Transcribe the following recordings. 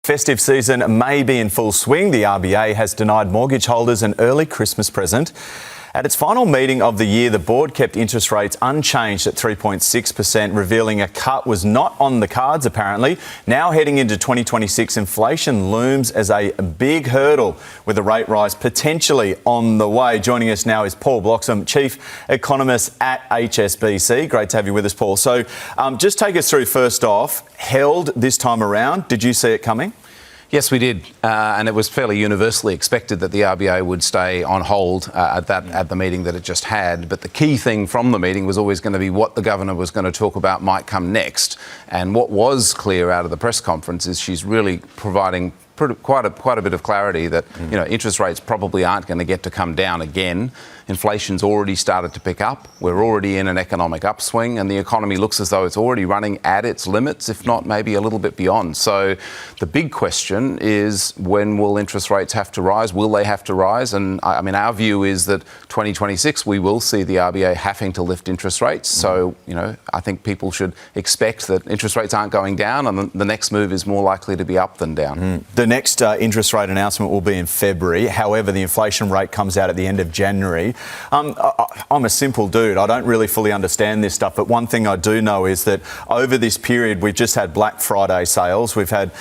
Festive season may be in full swing. The RBA has denied mortgage holders an early Christmas present. At its final meeting of the year, the board kept interest rates unchanged at 3.6%, revealing a cut was not on the cards, apparently. Now heading into 2026, inflation looms as a big hurdle, with a rate rise potentially on the way. Joining us now is Paul Bloxham, Chief Economist at HSBC. Great to have you with us, Paul. So just take us through, first off, held this time around. Did you see it coming? Yes, we did, and it was fairly universally expected that the RBA would stay on hold at the meeting that it just had. But the key thing from the meeting was always going to be what the governor was going to talk about might come next. And what was clear out of the press conference is she's really providing quite a bit of clarity that interest rates probably aren't going to get to come down again. Inflation's already started to pick up. We're already in an economic upswing, and the economy looks as though it's already running at its limits, if not maybe a little bit beyond. So the big question is, when will interest rates have to rise? Will they have to rise? And I mean, our view is that 2026 we will see the RBA having to lift interest rates. So I think people should expect that interest rates aren't going down, and the next move is more likely to be up than down. The next interest rate announcement will be in February. However, the inflation rate comes out at the end of January. I'm a simple dude. I don't really fully understand this stuff. But one thing I do know is that over this period, we've just had Black Friday sales. We've had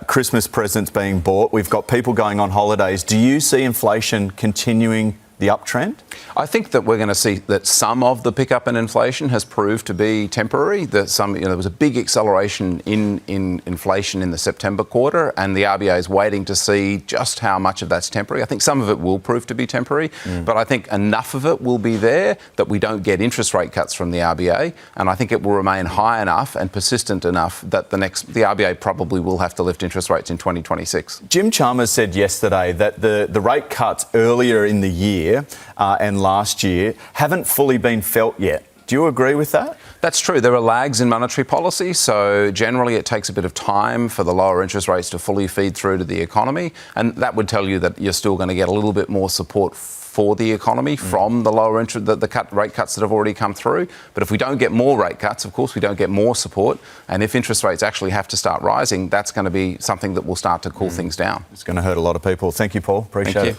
Christmas presents being bought. We've got people going on holidays. Do you see inflation continuing the uptrend? I think that we're going to see that some of the pickup in inflation has proved to be temporary. That there was a big acceleration in inflation in the September quarter, and the RBA is waiting to see just how much of that's temporary. I think some of it will prove to be temporary, but I think enough of it will be there that we don't get interest rate cuts from the RBA, and I think it will remain high enough and persistent enough that the RBA probably will have to lift interest rates in 2026. Jim Chalmers said yesterday that the rate cuts earlier in the year and last year haven't fully been felt yet. Do you agree with that? That's true. There are lags in monetary policy, so generally it takes a bit of time for the lower interest rates to fully feed through to the economy, and that would tell you that you're still going to get a little bit more support for the economy from the lower interest, rate cuts that have already come through. But if we don't get more rate cuts, of course we don't get more support, and if interest rates actually have to start rising, that's going to be something that will start to cool things down. It's going to hurt a lot of people. Thank you, Paul. Appreciate it.